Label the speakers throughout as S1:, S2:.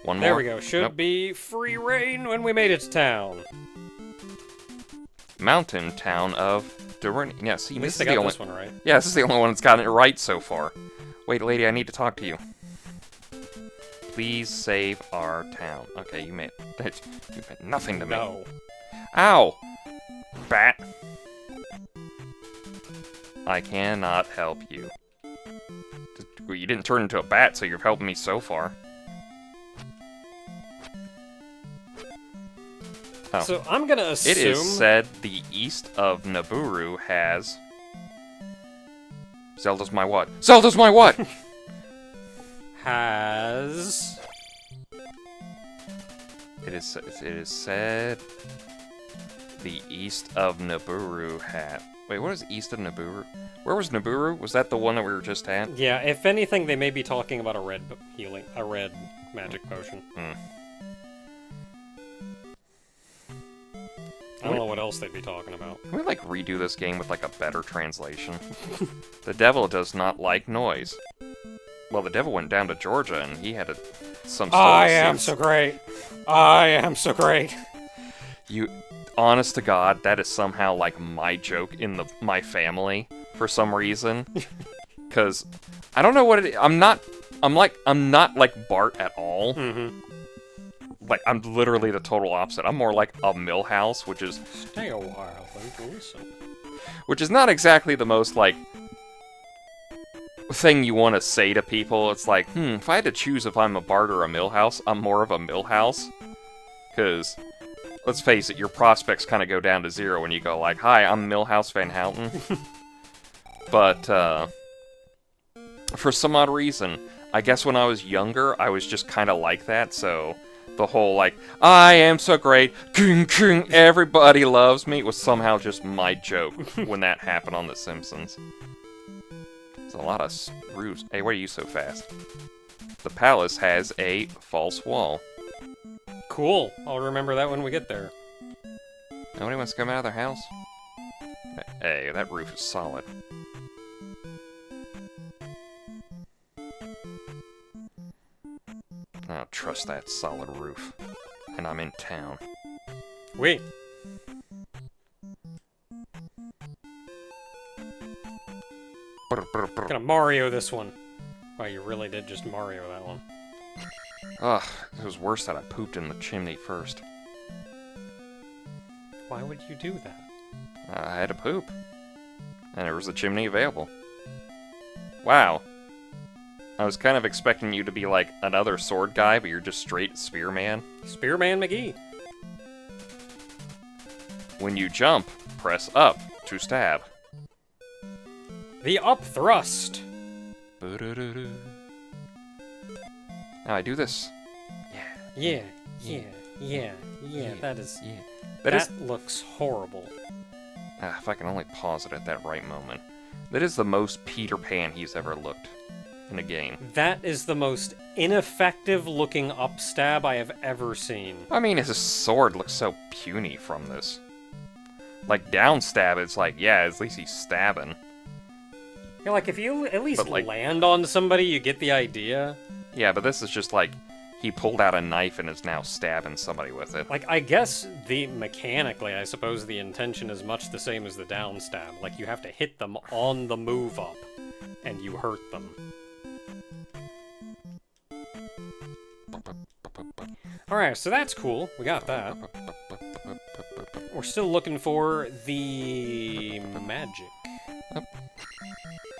S1: One more?
S2: There we go. Should
S1: Nope.
S2: be free reign when we made it to town.
S1: Mountain town of Durin. Yeah, see,
S2: At
S1: this
S2: least
S1: is
S2: I
S1: the
S2: got
S1: only.
S2: this one right.
S1: Yeah, this is the only one that's gotten it right so far. Wait, lady, I need to talk to you. Please save our town. Okay, you meant nothing to me.
S2: No.
S1: Ow! Bat. I cannot help you. You didn't turn into a bat, so you've helped me so far. Oh.
S2: So I'm gonna assume...
S1: It is said the east of Naburu has... Zelda's my what? Zelda's my what?
S2: has...
S1: It is said the east of Naburu had... Wait, what is east of Naburu? Where was Naburu? Was that the one that we were just at?
S2: Yeah, if anything, they may be talking about a red magic potion. I don't know what else they'd be talking about.
S1: Can we, like, redo this game with, like, a better translation? The devil does not like noise. Well, the devil went down to Georgia, and he had some sort
S2: I
S1: of
S2: am so great! I am so great!
S1: You... Honest to God, that is somehow, like, my joke in my family, for some reason. Because, I don't know what it is. I'm not like Bart at all.
S2: Mm-hmm.
S1: Like, I'm literally the total opposite. I'm more like a Millhouse, which is...
S2: Stay a while and listen.
S1: Which is not exactly the most, like, thing you want to say to people. It's like, if I had to choose if I'm a Bart or a Millhouse, I'm more of a Millhouse. Because, let's face it, your prospects kind of go down to zero when you go like, hi, I'm Millhouse Van Houten. But, for some odd reason, I guess when I was younger, I was just kind of like that, so... The whole, like, I am so great, king, king, everybody loves me, was somehow just my joke when that happened on The Simpsons. There's a lot of roofs. Hey, why are you so fast? The palace has a false wall.
S2: Cool. I'll remember that when we get there.
S1: Nobody wants to come out of their house? Hey, that roof is solid. I don't trust that solid roof. And I'm in town.
S2: Wait. Gonna Mario this one. Wow, you really did just Mario that one.
S1: Ugh, it was worse that I pooped in the chimney first.
S2: Why would you do that?
S1: I had to poop. And there was a chimney available. Wow. I was kind of expecting you to be like another sword guy, but you're just straight spearman.
S2: Spearman McGee.
S1: When you jump, press up to stab.
S2: The up thrust.
S1: Now I do this.
S2: Yeah. That is.
S1: Yeah.
S2: That looks horrible.
S1: If I can only pause it at that right moment. That is the most Peter Pan he's ever looked in a game.
S2: That is the most ineffective looking up stab I have ever seen.
S1: I mean, his sword looks so puny from this. Like, down stab, it's like, yeah, at least he's stabbing.
S2: Yeah, like, if you at least
S1: But, like,
S2: land on somebody, you get the idea.
S1: Yeah, but this is just like, he pulled out a knife and is now stabbing somebody with it.
S2: Like, I guess mechanically, I suppose the intention is much the same as the down stab. Like, you have to hit them on the move up, and you hurt them. Alright, so that's cool. We got that. We're still looking for the magic.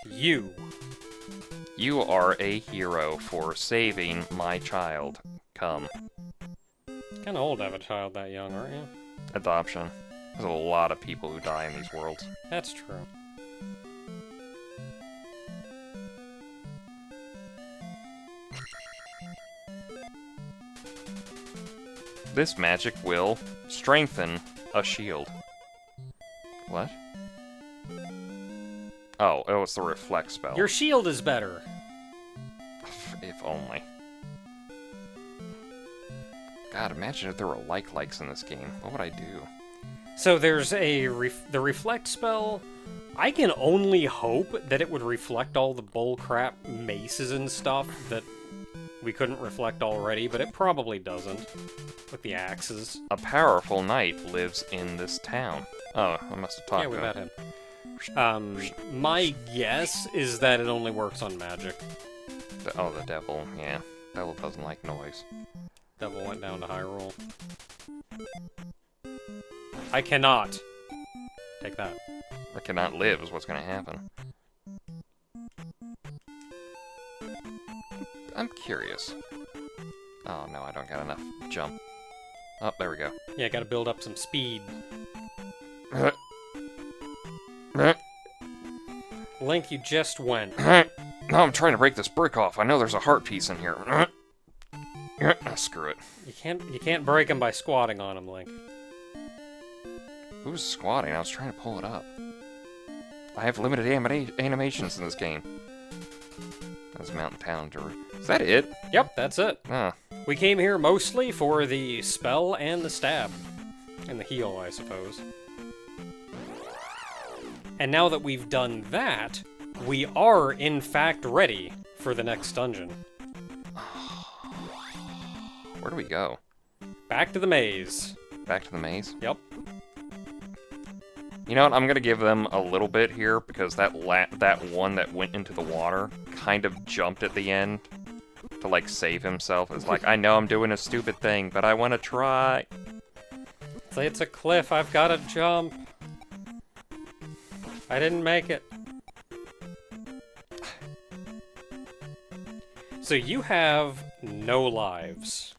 S1: You are a hero for saving my child. Come.
S2: Kinda old to have a child that young, aren't you?
S1: Adoption. There's a lot of people who die in these worlds.
S2: That's true.
S1: This magic will strengthen a shield. What? Oh, it's the reflect spell.
S2: Your shield is better.
S1: If only. God, imagine if there were like-likes in this game. What would I do?
S2: So there's the reflect spell. I can only hope that it would reflect all the bullcrap maces and stuff that we couldn't reflect already, but it probably doesn't. With the axes.
S1: A powerful knight lives in this town. Oh, I must have talked
S2: Yeah, we
S1: to
S2: met
S1: him.
S2: him. My guess is that it only works on magic.
S1: Oh, the devil. Yeah, devil doesn't like noise.
S2: Devil went down to Hyrule. I cannot. Take that.
S1: I cannot live is what's going to happen. I'm curious. Oh, no, I don't got enough jump. Oh, there we go.
S2: Yeah, gotta build up some speed. Link, you just went.
S1: No, I'm trying to break this brick off. I know there's a heart piece in here. Screw it.
S2: You can't break him by squatting on him, Link.
S1: Who's squatting? I was trying to pull it up. I have limited animations in this game. That's Mountain Town. Is that it?
S2: Yep, that's it.
S1: Ah.
S2: We came here mostly for the spell and the stab. And the heal, I suppose. And now that we've done that, we are, in fact, ready for the next dungeon.
S1: Where do we go?
S2: Back to the maze.
S1: Back to the maze?
S2: Yep.
S1: You know what? I'm gonna give them a little bit here because that one that went into the water kind of jumped at the end to like save himself. It's like, I know I'm doing a stupid thing, but I want to try.
S2: Say it's a cliff. I've got to jump. I didn't make it. So you have no lives.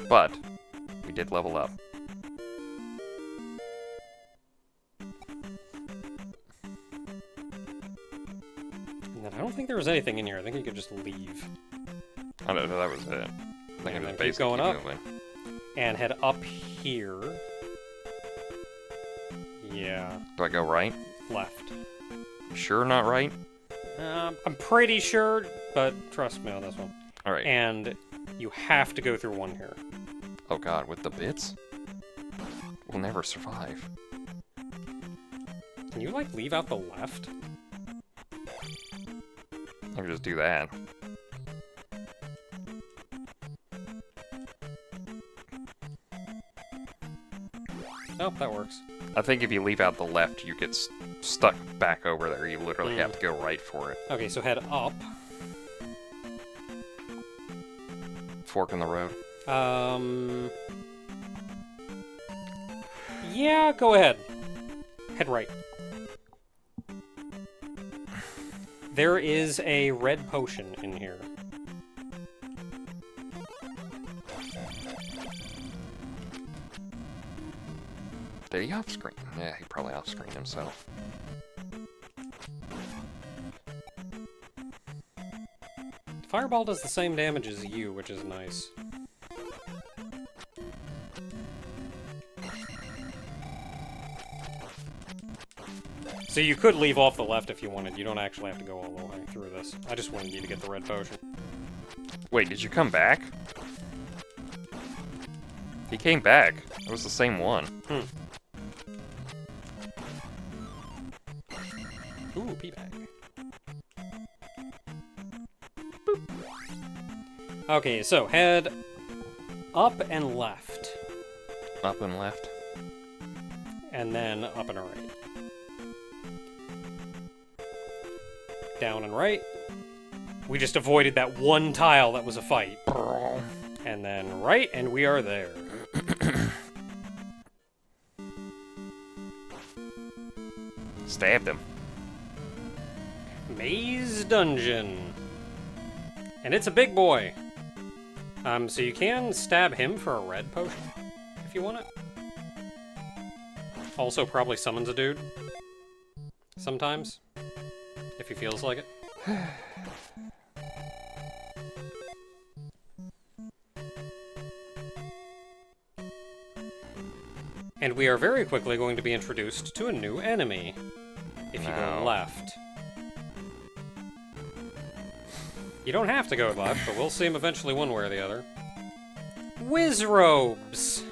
S1: But we did level up.
S2: And I don't think there was anything in here. I think you could just leave.
S1: I don't know, that was it. I think
S2: And
S1: it was
S2: then keep
S1: basically
S2: going up.
S1: moving.
S2: And head up here. Yeah.
S1: Do I go right?
S2: Left.
S1: You sure not right?
S2: I'm pretty sure, but trust me on this one.
S1: Alright.
S2: And you have to go through one here.
S1: Oh god, with the bits? We'll never survive.
S2: Can you, like, leave out the left?
S1: I can just do that.
S2: Nope, that works.
S1: I think if you leave out the left, you get stuck back over there. You literally have to go right for it.
S2: Okay, so head up.
S1: Fork in the road.
S2: Yeah, go ahead. Head right. There is a red potion in here.
S1: Did he off-screen? Yeah, he probably off-screened himself.
S2: Fireball does the same damage as you, which is nice. So you could leave off the left if you wanted. You don't actually have to go all the way through this. I just wanted you to get the red potion.
S1: Wait, did you come back? He came back. It was the same one.
S2: Ooh, pea bag. Okay, so head up and left.
S1: Up and left.
S2: And then up and right. Down and right. We just avoided that one tile that was a fight. And then right, and we are there.
S1: Stabbed him.
S2: Maze Dungeon. And it's a big boy. So you can stab him for a red potion, if you want it. Also probably summons a dude. Sometimes. If he feels like it. And we are very quickly going to be introduced to a new enemy. If you go left. You don't have to go left, but we'll see him eventually one way or the other. Wizrobes!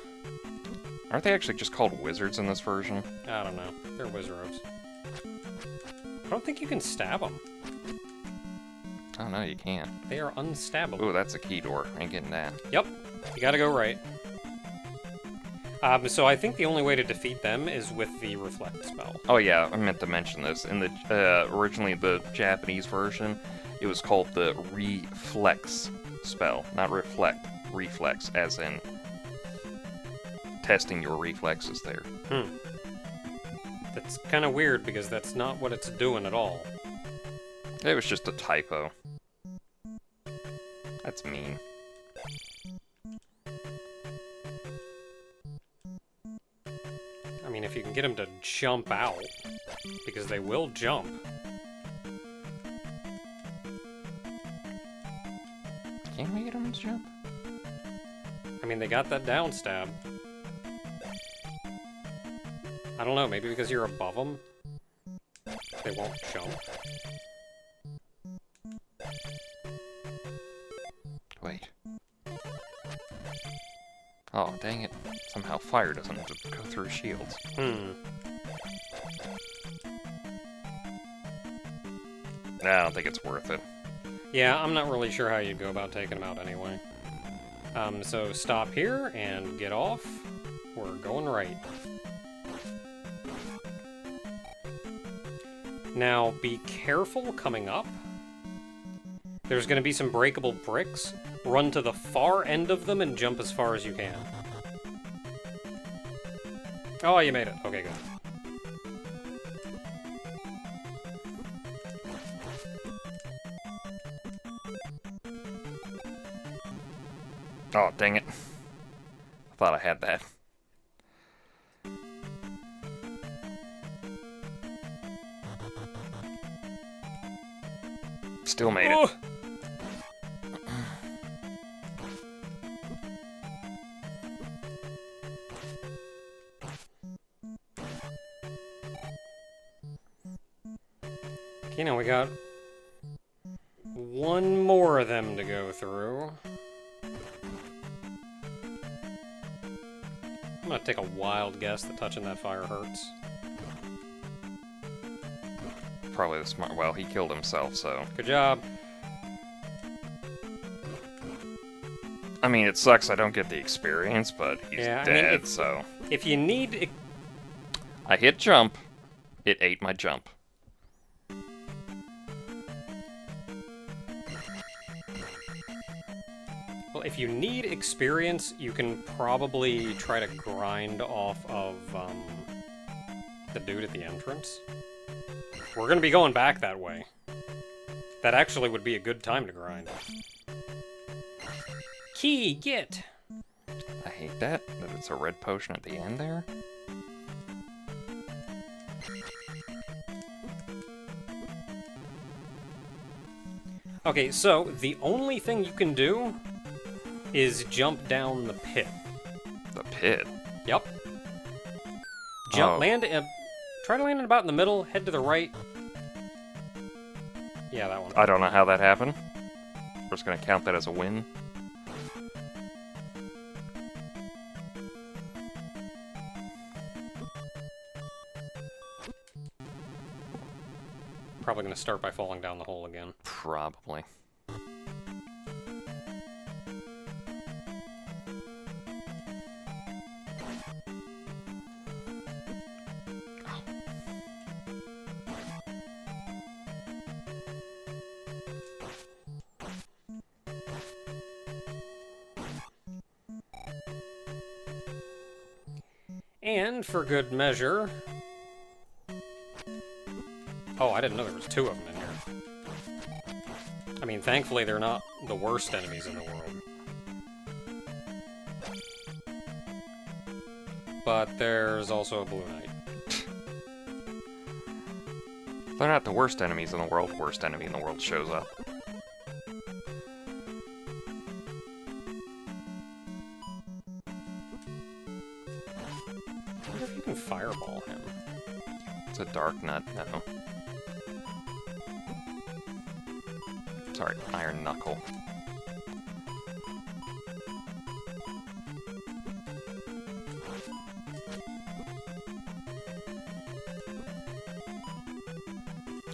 S1: Aren't they actually just called wizards in this version?
S2: I don't know. They're wizrobes. I don't think you can stab them.
S1: Oh, no, you can't.
S2: They are unstabbable.
S1: Ooh, that's a key door. Ain't getting that.
S2: Yep, you gotta go right. So I think the only way to defeat them is with the reflect spell.
S1: Oh, yeah, I meant to mention this. In the, originally the Japanese version, it was called the reflex spell. Not reflect, reflex, as in testing your reflexes there.
S2: That's kind of weird, because that's not what it's doing at all.
S1: It was just a typo. That's mean.
S2: I mean, if you can get them to jump out, because they will jump.
S1: Can we get them to jump?
S2: I mean, they got that down stab. I don't know, maybe because you're above them, they won't jump.
S1: Wait. Oh, dang it. Somehow fire doesn't go through shields.
S2: Hmm.
S1: Nah, I don't think it's worth it.
S2: Yeah, I'm not really sure how you'd go about taking them out anyway. So stop here and get off. We're going right. Now, be careful coming up. There's going to be some breakable bricks. Run to the far end of them and jump as far as you can. Oh, you made it. Okay, good.
S1: Oh, dang it. I thought I had that. Still made it.
S2: Okay, now we got one more of them to go through. I'm gonna take a wild guess that touching that fire hurts.
S1: Probably the smart. Well, he killed himself, so.
S2: Good job.
S1: I mean, it sucks I don't get the experience, but he's
S2: Yeah, I mean,
S1: dead, so.
S2: If you need...
S1: I hit jump. It ate my jump.
S2: Well, if you need experience, you can probably try to grind off of the dude at the entrance. We're gonna be going back that way. That actually would be a good time to grind. Key, get!
S1: I hate that it's a red potion at the end there.
S2: Okay, so the only thing you can do is jump down the pit.
S1: The pit?
S2: Yep. Jump,
S1: Oh.
S2: land, try to land it about in the middle, head to the right. Yeah, that one.
S1: I don't know how that happened. We're just gonna count that as a win.
S2: Probably gonna start by falling down the hole again.
S1: Probably.
S2: And for good measure... Oh, I didn't know there was two of them in here. I mean, thankfully they're not the worst enemies in the world. But there's also a Blue Knight.
S1: They're not the worst enemies in the world. Worst enemy in the world shows up.
S2: I wonder if you can fireball him.
S1: It's a dark nut. No. Sorry, iron knuckle.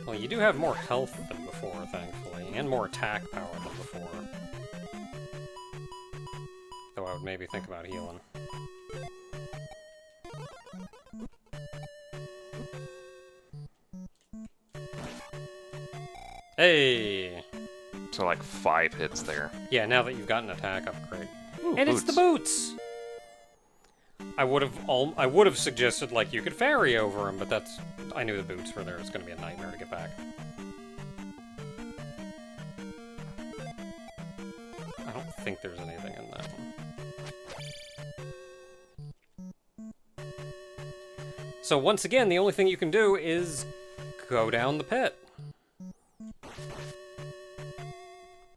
S2: Well, you do have more health than before, thankfully. and more attack power than before. Though I would maybe think about healing. Hey!
S1: So like 5 hits there.
S2: Yeah, now that you've got an attack upgrade.
S1: Ooh,
S2: And it's the boots! I would have suggested like you could ferry over them, but that's I knew the boots were there. It's going to be a nightmare to get back. I don't think there's anything in that one. So once again, the only thing you can do is go down the pit.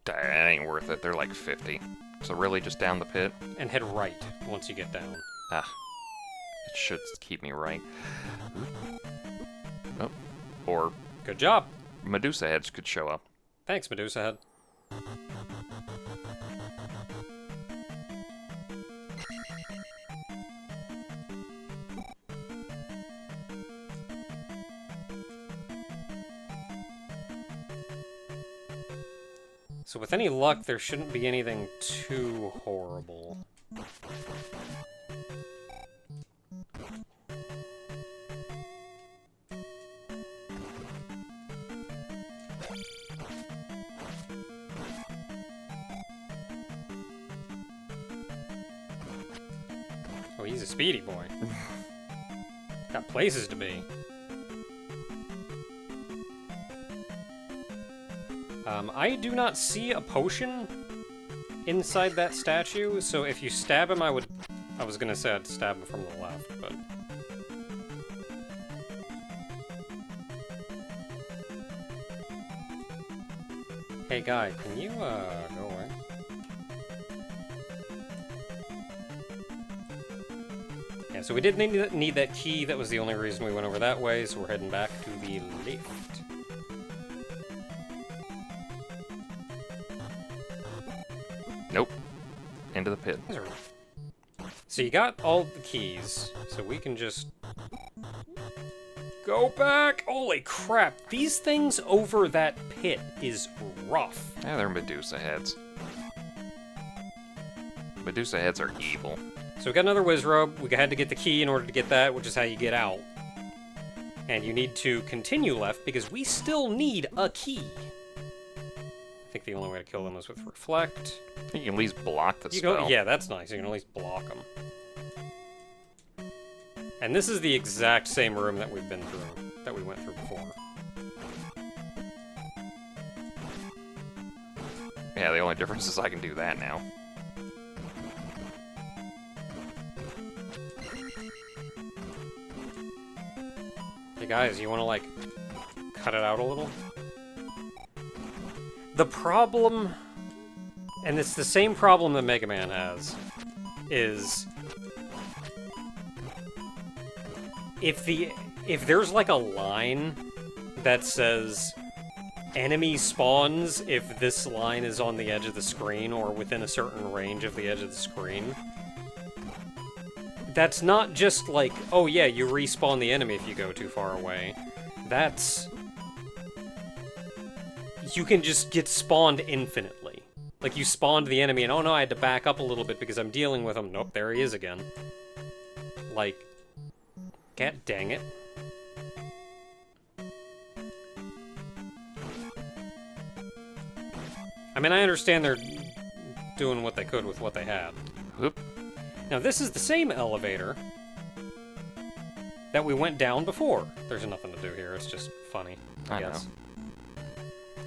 S1: That ain't worth it. They're like 50. So really just down the pit?
S2: And head right once you get down.
S1: Ah. It should keep me right. Oh. Or
S2: Good job.
S1: Medusa Heads could show up.
S2: Thanks, Medusa Head. So with any luck, there shouldn't be anything too horrible. Oh, he's a speedy boy. Got places to be. I do not see a potion inside that statue, so if you stab him, I was gonna say I'd stab him from the left, but... Hey guy, can you, go away? Yeah, so we did need that key. That was the only reason we went over that way, so we're heading back to the left.
S1: Nope. Into the pit.
S2: So you got all the keys, so we can just go back. Holy crap, these things over that pit is rough.
S1: Yeah, they're Medusa Heads. Medusa Heads are evil.
S2: So we got another Wizrobe. We had to get the key in order to get that, which is how you get out. And you need to continue left because we still need a key. I think the only way to kill them is with Reflect.
S1: You can at least block the
S2: You
S1: spell.
S2: go, yeah, that's nice. You can at least block them. And this is the exact same room that we've been through, that we went through before.
S1: Yeah, the only difference is I can do that now.
S2: Hey guys, you want to, like, cut it out a little? The problem, and it's the same problem that Mega Man has, is if there's like a line that says enemy spawns if this line is on the edge of the screen or within a certain range of the edge of the screen, that's not just like, oh yeah, you respawn the enemy if you go too far away. That's... You can just get spawned infinitely. Like, you spawned the enemy and, oh no, I had to back up a little bit because I'm dealing with him. Nope, there he is again. Like, god dang it. I mean, I understand they're doing what they could with what they had.
S1: Whoop.
S2: Now, this is the same elevator that we went down before. There's nothing to do here, it's just funny, I guess.
S1: know.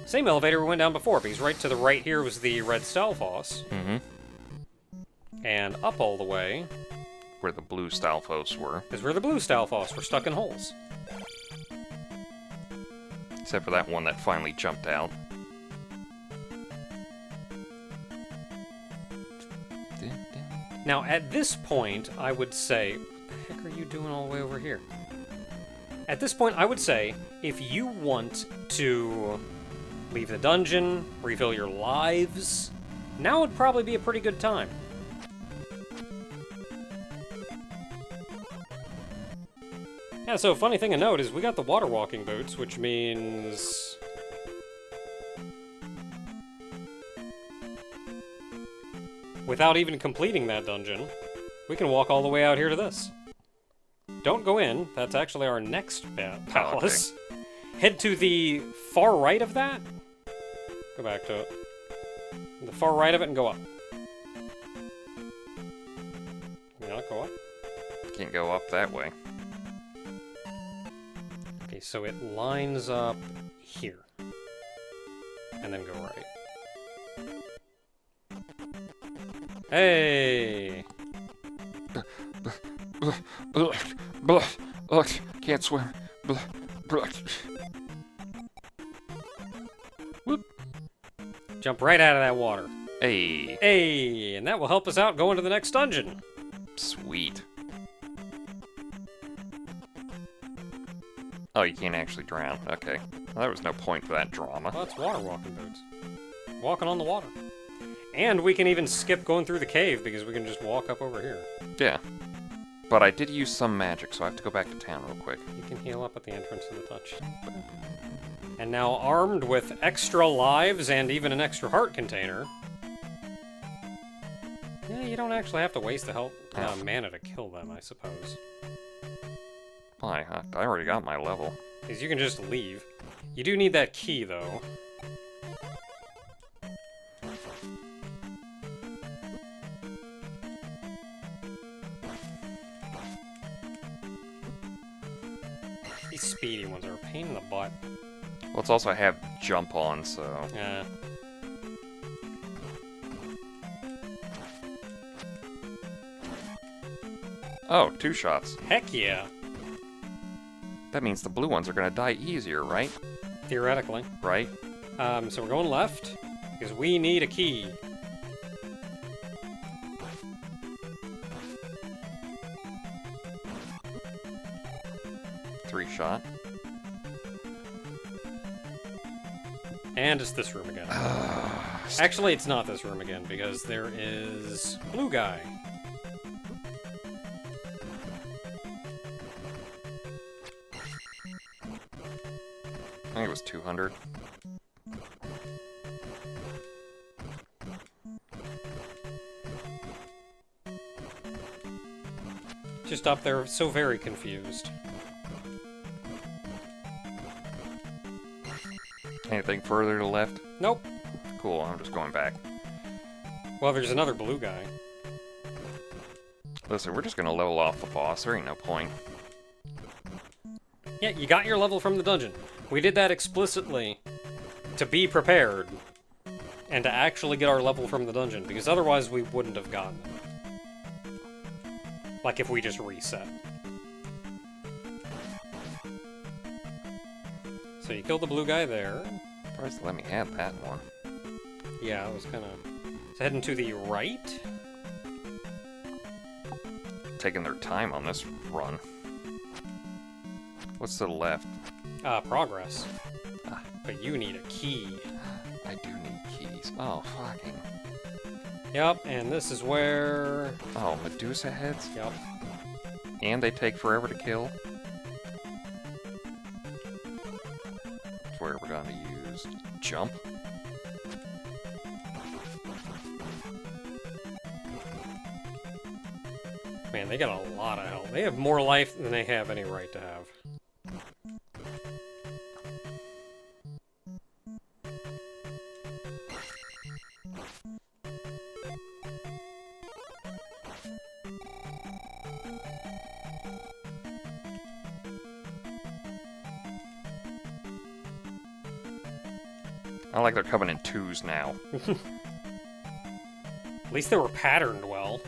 S2: Same elevator we went down before, because right to the right here was the red Stalfos.
S1: Mm-hmm.
S2: And up all the way
S1: Where the blue Stalfos were.
S2: is where the blue Stalfos were stuck in holes.
S1: Except for that one that finally jumped out.
S2: Now, at this point, I would say... What the heck are you doing all the way over here? At this point, I would say, if you want to leave the dungeon, refill your lives, now would probably be a pretty good time. Yeah, so funny thing to note is we got the water walking boots, which means... without even completing that dungeon, we can walk all the way out here to this. Don't go in. That's actually our next palace. Oh, okay. Head to the far right of that. Go back to it. The far right of it and go up. Can you not go up?
S1: Can't go up that way.
S2: Okay, so it lines up here. And then go right. Hey!
S1: Can't swim. Whoop.
S2: Jump right out of that water.
S1: Hey.
S2: Hey, and that will help us out going to the next dungeon.
S1: Sweet. Oh, you can't actually drown. Okay. Well, there was no point for that drama.
S2: Well, that's water walking boots. Walking on the water. And we can even skip going through the cave because we can just walk up over here.
S1: Yeah. But I did use some magic, so I have to go back to town real quick.
S2: You can heal up at the entrance to the touch. And now armed with extra lives and even an extra heart container. Yeah, you don't actually have to waste the mana to kill them, I suppose.
S1: Why? I already got my level.
S2: Because you can just leave. You do need that key, though. These speedy ones are a pain in the butt.
S1: Well, it's also have jump on, so...
S2: Yeah.
S1: Oh, 2 shots.
S2: Heck yeah.
S1: That means the blue ones are gonna die easier, right?
S2: Theoretically.
S1: Right?
S2: So we're going left, because we need a key.
S1: Three shot.
S2: And it's this room again. Actually, it's not this room again, because there is blue guy.
S1: I think it was 200.
S2: Just up there, so very confused.
S1: Anything further to the left?
S2: Nope.
S1: Cool, I'm just going back.
S2: Well, there's another blue guy.
S1: Listen, we're just gonna level off the boss. There ain't no point.
S2: Yeah, you got your level from the dungeon. We did that explicitly to be prepared and to actually get our level from the dungeon, because otherwise we wouldn't have gotten it. Like if we just reset. So you killed the blue guy there.
S1: Surprised they let me have that one.
S2: Yeah, it was kind of... It's heading to the right?
S1: Taking their time on this run. What's to the left?
S2: Progress. But you need a key.
S1: I do need keys. Oh, fucking...
S2: Yep, and this is where...
S1: Oh, Medusa Heads?
S2: Yep.
S1: And they take forever to kill? That's where we're going to use jump.
S2: Man, they got a lot of health. They have more life than they have any right to have.
S1: I like they're coming in twos now.
S2: At least they were patterned well.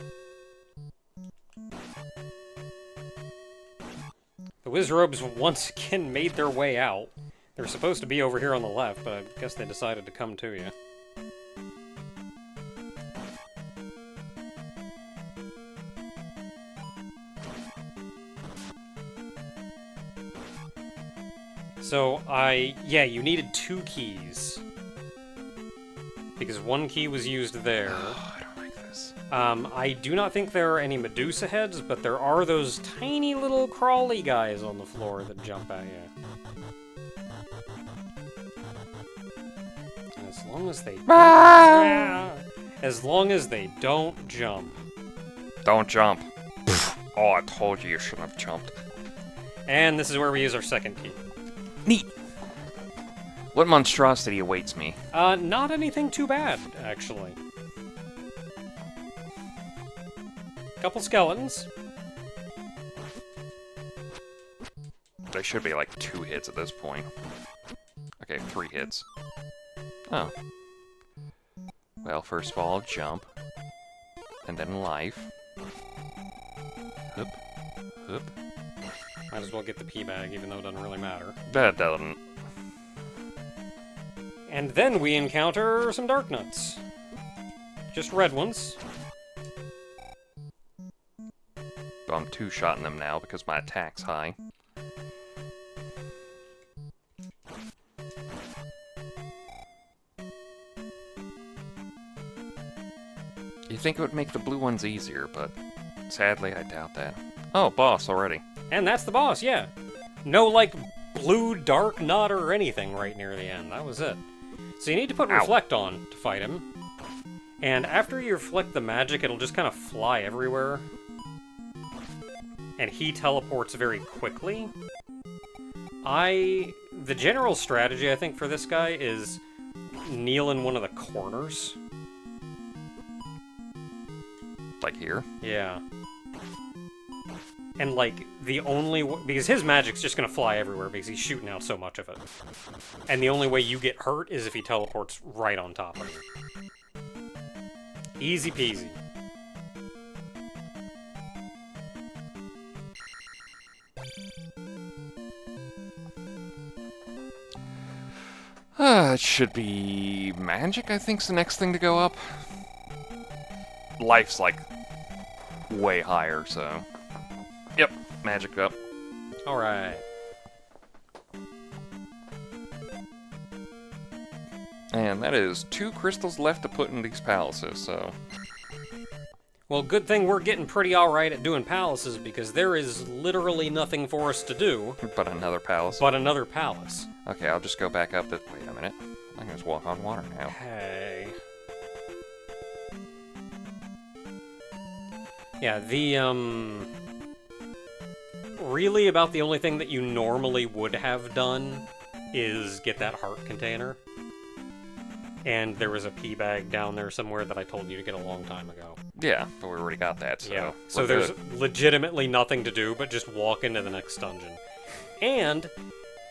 S2: The Wizrobes once again made their way out. They were supposed to be over here on the left, but I guess they decided to come to you. So, yeah, you needed 2 keys. Because 1 key was used there.
S1: Oh, I don't like this.
S2: I do not think there are any Medusa heads, but there are those tiny little crawly guys on the floor that jump at you. And as long as they... As long as they don't jump.
S1: Don't jump. Oh, I told you shouldn't have jumped.
S2: And this is where we use our second key.
S1: Neat. What monstrosity awaits me?
S2: Not anything too bad, actually. Couple skeletons.
S1: They should be like 2 hits at this point. Okay, 3 hits. Oh. Well, first of all, jump. And then life. Hup. Hup.
S2: Might as well get the pea bag, even though it doesn't really matter.
S1: That doesn't.
S2: And then we encounter some dark nuts. Just red ones.
S1: I'm 2-shotting them now because my attack's high. You think it would make the blue ones easier, but sadly I doubt that. Oh, boss already.
S2: And that's the boss, yeah. No, like, blue dark nut or anything right near the end. That was it. So you need to put
S1: Ow.
S2: Reflect on to fight him. And after you reflect the magic, it'll just kind of fly everywhere. And he teleports very quickly. The general strategy, I think, for this guy is kneel in one of the corners.
S1: Like here?
S2: Yeah. And, like, the only because his magic's just gonna fly everywhere because he's shooting out so much of it. And the only way you get hurt is if he teleports right on top of you. Easy peasy.
S1: It should be magic, I think's the next thing to go up. Life's like way higher, so. Yep, magic up.
S2: Alright.
S1: And that is 2 crystals left to put in these palaces, so.
S2: Well, good thing we're getting pretty alright at doing palaces because there is literally nothing for us to do
S1: But another palace.
S2: but another palace.
S1: Okay, I'll just go back up this. Wait a minute. I can just walk on water now.
S2: Hey. Yeah, really about the only thing that you normally would have done is get that heart container. And there was a pea bag down there somewhere that I told you to get a long time ago.
S1: Yeah, but we already got that, so.
S2: Yeah, so
S1: we're
S2: there's
S1: good.
S2: legitimately nothing to do but just walk into the next dungeon. And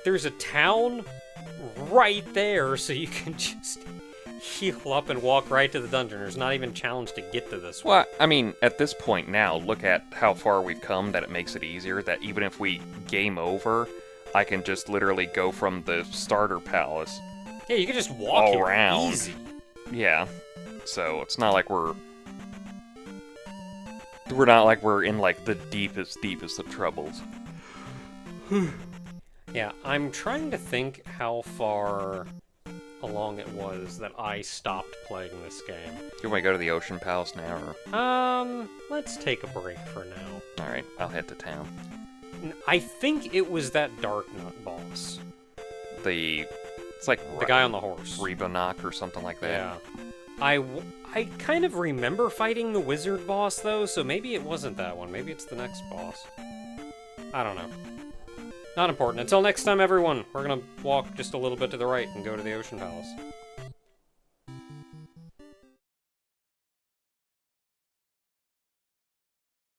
S2: there's a town right there, so you can just heal up and walk right to the dungeon. There's not even a challenge to get to this one.
S1: Well, I mean, at this point now, look at how far we've come, that it makes it easier, that even if we game over, I can just literally go from the starter palace.
S2: Yeah, you can just walk
S1: all
S2: here
S1: around.
S2: easy.
S1: Yeah. So, it's not like we're not like we're in, like, the deepest of troubles.
S2: Yeah, I'm trying to think how far along it was that I stopped playing this game.
S1: You want to go to the Ocean Palace now, or?
S2: Let's take a break for now.
S1: Alright, I'll head to town.
S2: I think it was that Dark Nut boss.
S1: It's like...
S2: The guy on the horse.
S1: Rebonok or something like that.
S2: Yeah. I kind of remember fighting the wizard boss, though, so maybe it wasn't that one. Maybe it's the next boss. I don't know. Not important. Until next time, everyone, we're gonna walk just a little bit to the right and go to the Ocean Palace.